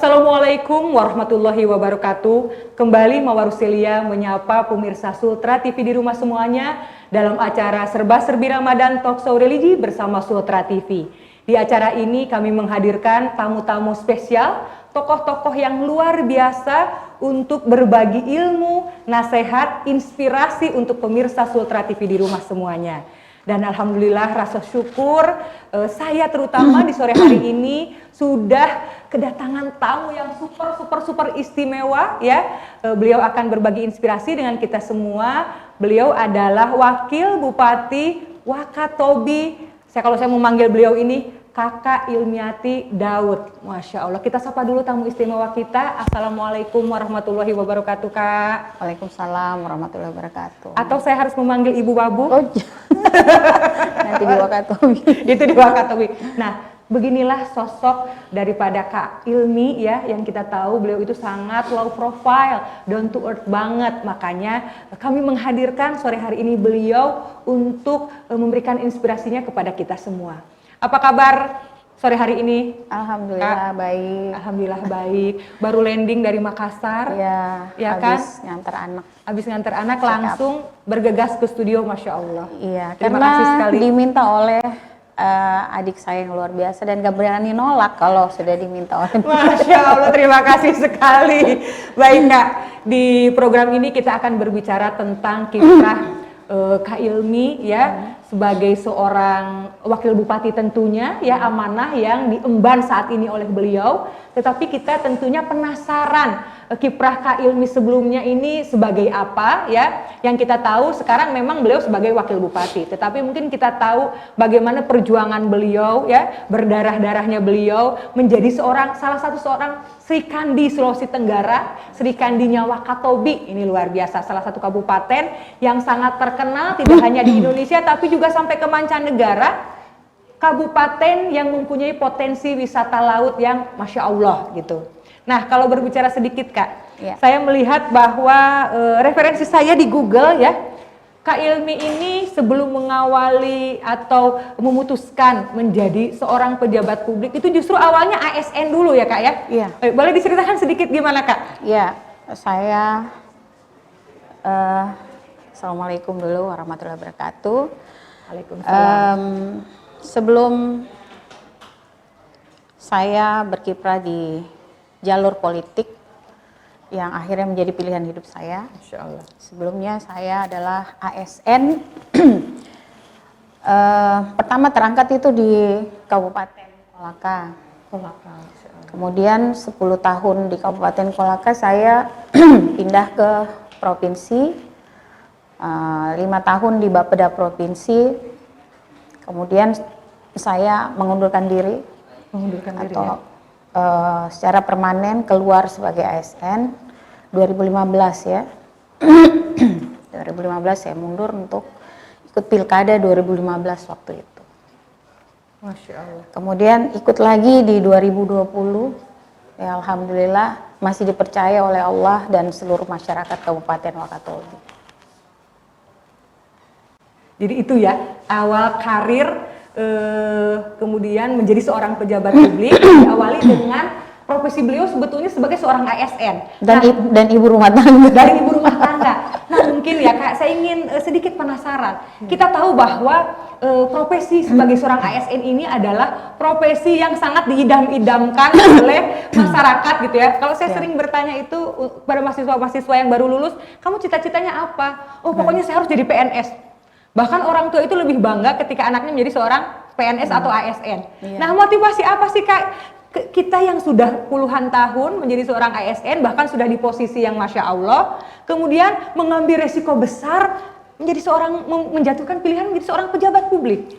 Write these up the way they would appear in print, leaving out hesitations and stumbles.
Assalamualaikum warahmatullahi wabarakatuh. Kembali Mawarusilia menyapa pemirsa Sultra TV di rumah semuanya dalam acara Serba-Serbi Ramadan Talkshow Religi bersama Sultra TV. Di acara ini kami menghadirkan tamu-tamu spesial, tokoh-tokoh yang luar biasa untuk berbagi ilmu, nasihat, inspirasi untuk pemirsa Sultra TV di rumah semuanya. Dan alhamdulillah rasa syukur saya terutama di sore hari ini sudah kedatangan tamu yang super istimewa ya. Beliau akan berbagi inspirasi dengan kita semua. Beliau adalah Wakil Bupati Wakatobi. Kalau saya mau manggil beliau ini Kakak Ilmiati Daud. Masya Allah. Kita sapa dulu tamu istimewa kita. Assalamualaikum warahmatullahi wabarakatuh, Kak. Waalaikumsalam warahmatullahi wabarakatuh. Atau saya harus memanggil Ibu Babu? Oh, nanti di Wakatobi. Itu di Wakatobi. Nah, beginilah sosok daripada Kak Ilmi ya, yang kita tahu beliau itu sangat low profile, down to earth banget. Makanya kami menghadirkan sore hari ini beliau untuk memberikan inspirasinya kepada kita semua. Apa kabar sore hari ini? Alhamdulillah baik. Alhamdulillah baik. Baru landing dari Makassar. Ya habis kan? Nganter anak. Habis nganter anak langsung bergegas ke studio, Masya Allah. Iya, Terima karena kasih sekali. diminta oleh adik saya yang luar biasa dan gak berani nolak kalau sudah diminta oleh. Masya Allah, terima kasih sekali. Baik Kak, di program ini kita akan berbicara tentang kiprah Kak Ilmi ya, sebagai seorang wakil bupati tentunya ya, amanah yang diemban saat ini oleh beliau. Tetapi kita tentunya penasaran kiprah Kak Ilmi sebelumnya ini sebagai apa ya. Yang kita tahu sekarang memang beliau sebagai wakil bupati, tetapi mungkin kita tahu bagaimana perjuangan beliau ya, berdarah-darahnya beliau menjadi salah satu seorang Sri Kandi Sulawesi Tenggara, Sri Kandinya Wakatobi. Ini luar biasa, salah satu kabupaten yang sangat terkenal tidak hanya di Indonesia tapi juga sampai ke mancanegara. Kabupaten yang mempunyai potensi wisata laut yang Masya Allah gitu. Nah, kalau berbicara sedikit Kak, saya melihat bahwa referensi saya di Google ya, Kak Ilmi ini sebelum mengawali atau memutuskan menjadi seorang pejabat publik itu justru awalnya ASN dulu ya Kak ya? Iya. Boleh diceritakan sedikit gimana Kak? Iya, saya Assalamualaikum dulu warahmatullahi wabarakatuh. Waalaikumsalam. Sebelum saya berkiprah di jalur politik yang akhirnya menjadi pilihan hidup saya. Masya Allah. Sebelumnya saya adalah ASN. Pertama terangkat itu di Kabupaten Kolaka. Kemudian 10 tahun di Kabupaten Kolaka saya pindah ke provinsi. 5 tahun di Bapeda Provinsi. Kemudian saya mengundurkan diri atau secara permanen keluar sebagai ASN 2015 ya. 2015 saya mundur untuk ikut pilkada 2015 waktu itu. Masya Allah. Kemudian ikut lagi di 2020. Ya, alhamdulillah masih dipercaya oleh Allah dan seluruh masyarakat Kabupaten Wakatobi. Jadi itu ya awal karir kemudian menjadi seorang pejabat publik diawali dengan profesi beliau sebetulnya sebagai seorang ASN dan ibu rumah tangga. Dari ibu rumah tangga. Nah mungkin ya Kak, saya ingin sedikit penasaran. Kita tahu bahwa profesi sebagai seorang ASN ini adalah profesi yang sangat diidam-idamkan oleh masyarakat gitu ya. Kalau saya sering bertanya itu pada mahasiswa-mahasiswa yang baru lulus, kamu cita-citanya apa? Oh pokoknya saya harus jadi PNS. Bahkan orang tua itu lebih bangga ketika anaknya menjadi seorang PNS atau ASN. Nah motivasi apa sih Kak kita yang sudah puluhan tahun menjadi seorang ASN, bahkan sudah di posisi yang Masya Allah, kemudian mengambil resiko besar menjadi seorang, menjatuhkan pilihan menjadi seorang pejabat publik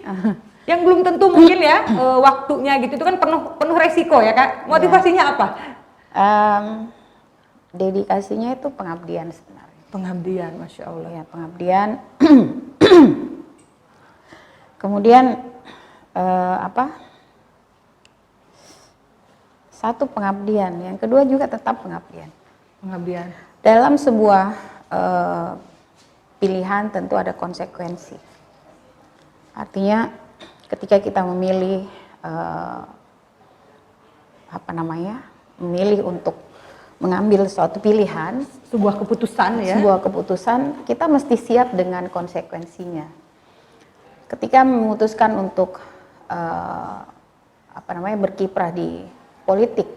yang belum tentu mungkin ya waktunya gitu, itu kan penuh resiko ya Kak. Motivasinya apa? Dedikasinya itu pengabdian sebenarnya. Pengabdian, Masya Allah. Ya, pengabdian. Kemudian satu pengabdian, yang kedua juga tetap pengabdian. Pengabdian. Dalam sebuah pilihan tentu ada konsekuensi. Artinya ketika kita memilih memilih untuk mengambil suatu pilihan, Sebuah keputusan ya. sebuah keputusan, kita mesti siap dengan konsekuensinya. Ketika memutuskan untuk berkiprah di politik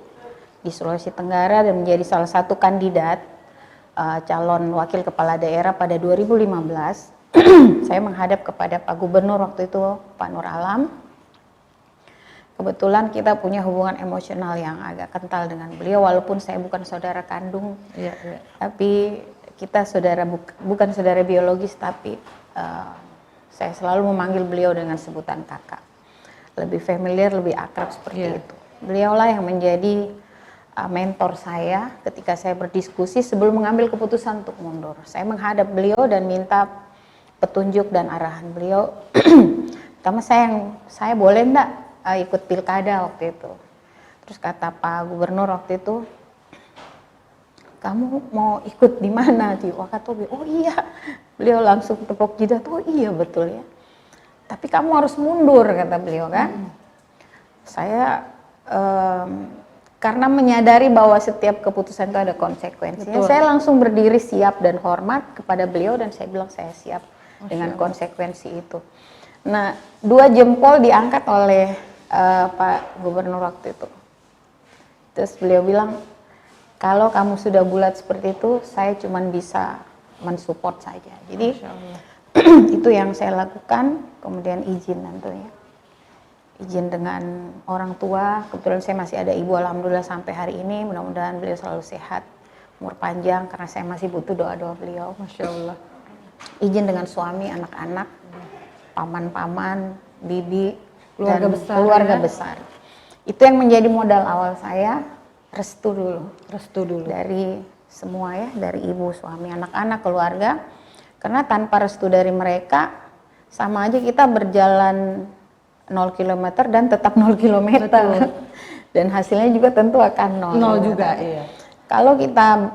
di Sulawesi Tenggara dan menjadi salah satu kandidat calon wakil kepala daerah pada 2015, saya menghadap kepada Pak Gubernur waktu itu, Pak Nur Alam. Kebetulan kita punya hubungan emosional yang agak kental dengan beliau, walaupun saya bukan saudara kandung, tapi kita bukan saudara biologis, tapi saya selalu memanggil beliau dengan sebutan kakak. Lebih familiar, lebih akrab seperti itu. Beliaulah yang menjadi mentor saya ketika saya berdiskusi sebelum mengambil keputusan untuk mundur. Saya menghadap beliau dan minta petunjuk dan arahan beliau. Pertama, saya boleh enggak ikut pilkada waktu itu. Terus kata Pak Gubernur waktu itu, kamu mau ikut di mana di Wakatobi? Oh iya, beliau langsung tepuk jidat. Oh iya betul ya. Tapi kamu harus mundur, kata beliau kan. Saya karena menyadari bahwa setiap keputusan itu ada konsekuensinya, saya langsung berdiri siap dan hormat kepada beliau dan saya bilang saya siap dengan konsekuensi itu. Nah, 2 jempol diangkat oleh Pak Gubernur waktu itu. Terus beliau bilang, kalau kamu sudah bulat seperti itu, saya cuma bisa mensupport saja. Jadi itu yang saya lakukan. Kemudian izin tentunya, izin dengan orang tua. Kebetulan saya masih ada ibu, alhamdulillah sampai hari ini. Mudah-mudahan beliau selalu sehat, umur panjang, karena saya masih butuh doa-doa beliau. Masya Allah. Izin dengan suami, anak-anak, paman-paman, bibi, keluarga dan besar, keluarga besar. Itu yang menjadi modal awal saya, restu dulu dari semua ya, dari ibu, suami, anak-anak, keluarga. Karena tanpa restu dari mereka, sama aja kita berjalan 0 km dan tetap 0 km. Dan hasilnya juga tentu akan 0 juga, iya. Kalau kita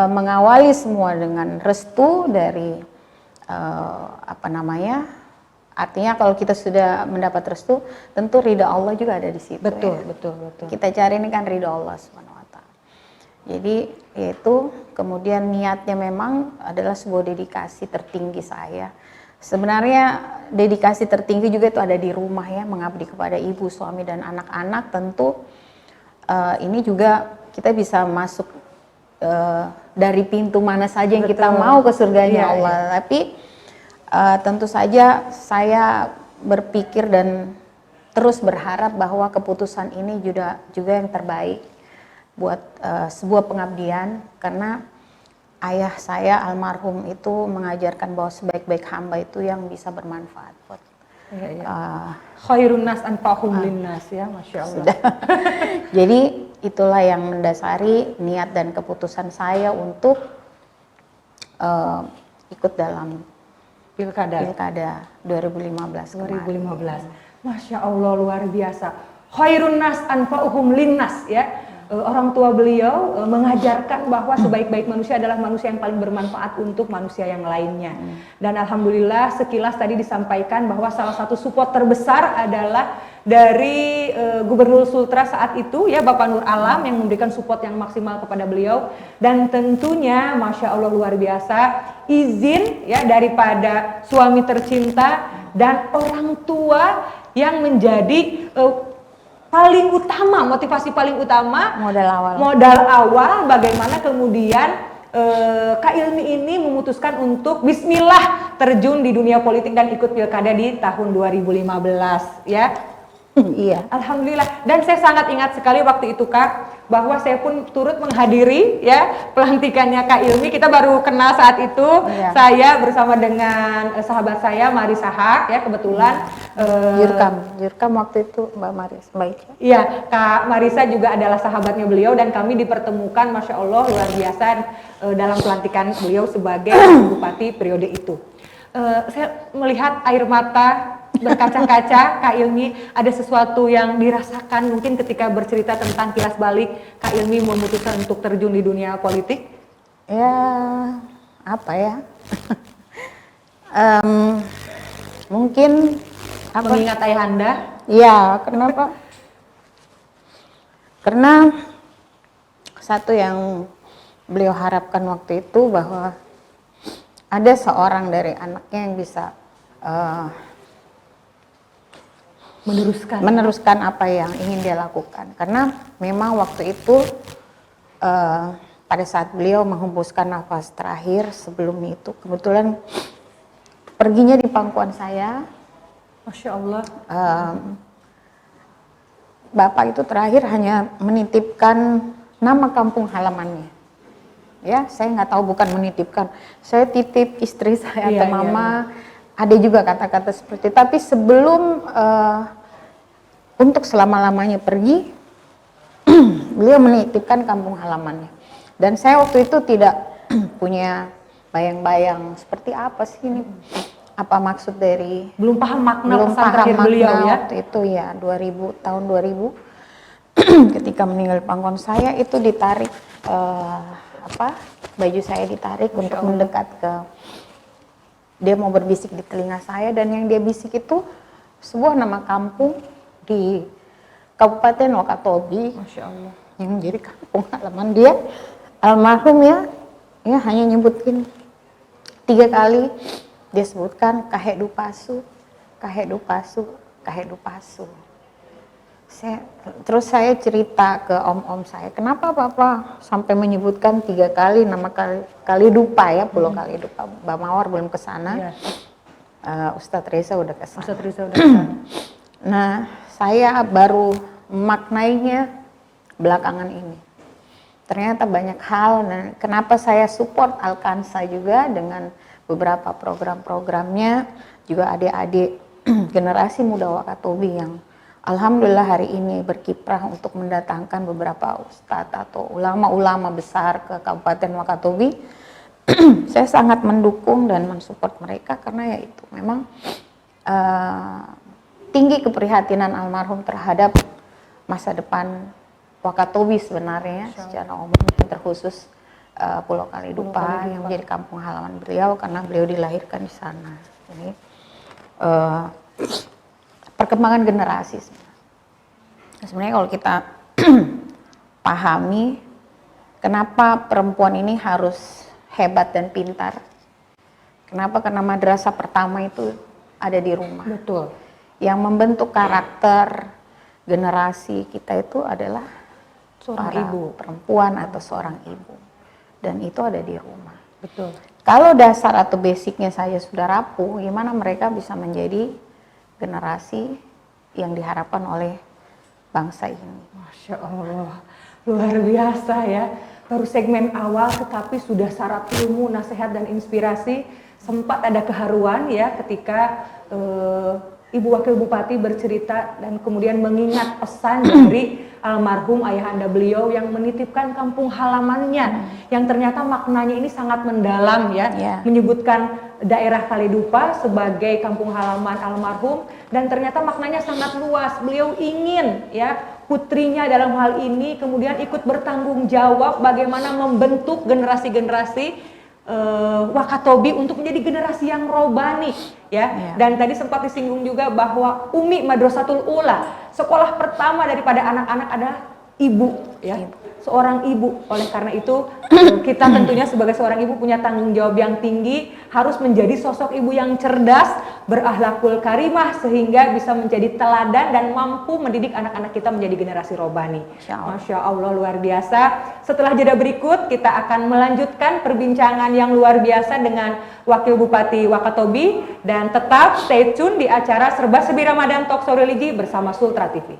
mengawali semua dengan restu dari artinya kalau kita sudah mendapat restu, tentu ridha Allah juga ada di situ. Betul. Kita cari ini kan ridha Allah Subhanahu wa Ta'ala. Jadi yaitu kemudian niatnya memang adalah sebuah dedikasi tertinggi saya. Sebenarnya dedikasi tertinggi juga itu ada di rumah ya, mengabdi kepada ibu, suami dan anak-anak. Tentu ini juga kita bisa masuk dari pintu mana saja yang kita mau ke surganya Allah. Tapi tentu saja saya berpikir dan terus berharap bahwa keputusan ini juga yang terbaik buat sebuah pengabdian, karena ayah saya almarhum itu mengajarkan bahwa sebaik-baik hamba itu yang bisa bermanfaat buat khairun nas anfa'uhum linnas ya, Masya Allah. Jadi itulah yang mendasari niat dan keputusan saya untuk ikut dalam Pilkada 2015 kemarin. Masya Allah, luar biasa. Khairun nas anfa'uhum linnas ya. Orang tua beliau mengajarkan bahwa sebaik-baik manusia adalah manusia yang paling bermanfaat untuk manusia yang lainnya. Dan alhamdulillah sekilas tadi disampaikan bahwa salah satu support terbesar adalah dari Gubernur Sultra saat itu ya, Bapak Nur Alam, yang memberikan support yang maksimal kepada beliau. Dan tentunya Masya Allah luar biasa, izin ya daripada suami tercinta dan orang tua yang menjadi paling utama, motivasi paling utama, modal awal bagaimana kemudian Kak Ilmi ini memutuskan untuk bismillah terjun di dunia politik dan ikut pilkada di tahun 2015 ya. Iya, alhamdulillah. Dan saya sangat ingat sekali waktu itu Kak, bahwa saya pun turut menghadiri ya pelantikannya Kak Ilmi. Kita baru kenal saat itu. Iya. Saya bersama dengan sahabat saya Marisa Hak ya, kebetulan Jurkam waktu itu Mbak Maris baik. Iya, Kak Marisa juga adalah sahabatnya beliau dan kami dipertemukan, Masya Allah luar biasa dalam pelantikan beliau sebagai bupati periode itu. Saya melihat air mata berkaca-kaca Kak Ilmi, ada sesuatu yang dirasakan mungkin ketika bercerita tentang kilas balik Kak Ilmi memutuskan untuk terjun di dunia politik? Ya, apa ya? Mungkin mengingat ayah Anda? Iya, kenapa? Karena satu yang beliau harapkan waktu itu bahwa ada seorang dari anaknya yang bisa meneruskan apa yang ingin dia lakukan. Karena memang waktu itu pada saat beliau menghembuskan nafas terakhir sebelum itu, kebetulan perginya di pangkuan saya. Masya Allah. Bapak itu terakhir hanya menitipkan nama kampung halamannya. Ya, saya nggak tahu, bukan menitipkan. Saya titip istri saya atau mama. Ada juga kata-kata seperti itu. Tapi sebelum untuk selama-lamanya pergi, beliau menitipkan kampung halamannya. Dan saya waktu itu tidak punya bayang-bayang seperti apa sih ini, apa maksud dari, Belum paham makna belum pesan paham terakhir makna beliau ya. waktu itu ya, tahun 2000 ketika meninggal pangkuan saya itu ditarik baju saya ditarik untuk mendekat ke, dia mau berbisik di telinga saya, dan yang dia bisik itu sebuah nama kampung di Kabupaten Wakatobi. Masya Allah. Yang menjadi kampung halaman dia. Almarhum ya hanya nyebutin 3 kali, dia sebutkan Kahedu Pasu, Kahedu Pasu, Kahedu Pasu. Terus saya cerita ke om-om saya, kenapa Papa sampai menyebutkan 3 kali nama Kalidupa ya, Pulau Kalidupa. Mbak Mawar belum ke sana, Ustadz Reza udah ke sana. Nah, saya baru maknainya belakangan ini. Ternyata banyak hal. Nah, kenapa saya support Alkansa juga dengan beberapa program-programnya, juga adik-adik generasi muda Wakatobi yang alhamdulillah hari ini berkiprah untuk mendatangkan beberapa ustadz atau ulama-ulama besar ke Kabupaten Wakatobi. Saya sangat mendukung dan mensupport mereka karena ya itu memang tinggi keprihatinan almarhum terhadap masa depan Wakatobi sebenarnya secara umum, terkhusus Pulau Kalidupa yang menjadi kampung halaman beliau karena beliau dilahirkan di sana. Ini perkembangan generasi sebenarnya kalau kita pahami kenapa perempuan ini harus hebat dan pintar. Kenapa? Karena madrasah pertama itu ada di rumah. Betul. Yang membentuk karakter generasi kita itu adalah Seorang ibu, perempuan atau seorang ibu, dan itu ada di rumah. betul. Kalau dasar atau basicnya saja sudah rapuh, gimana mereka bisa menjadi generasi yang diharapkan oleh bangsa ini? Masya Allah, luar biasa ya. Baru segmen awal tetapi sudah syarat ilmu, nasihat dan inspirasi. Sempat ada keharuan ya ketika Ibu Wakil Bupati bercerita dan kemudian mengingat pesan dari almarhum ayahanda beliau yang menitipkan kampung halamannya, yang ternyata maknanya ini sangat mendalam ya, menyebutkan daerah Kalidupa sebagai kampung halaman almarhum, dan ternyata maknanya sangat luas. Beliau ingin ya putrinya dalam hal ini kemudian ikut bertanggung jawab bagaimana membentuk generasi-generasi Wakatobi untuk menjadi generasi yang robani ya. Dan tadi sempat disinggung juga bahwa Umi Madrasatul Ula, sekolah pertama daripada anak-anak adalah ibu ya, seorang ibu. Oleh karena itu kita tentunya sebagai seorang ibu punya tanggung jawab yang tinggi, harus menjadi sosok ibu yang cerdas, berakhlakul karimah, sehingga bisa menjadi teladan dan mampu mendidik anak-anak kita menjadi generasi robani. Masya Allah, luar biasa. Setelah jeda berikut kita akan melanjutkan perbincangan yang luar biasa dengan Wakil Bupati Wakatobi, dan tetap stay tune di acara Serba Serbi Ramadan Talk Show Religi bersama Sultra TV.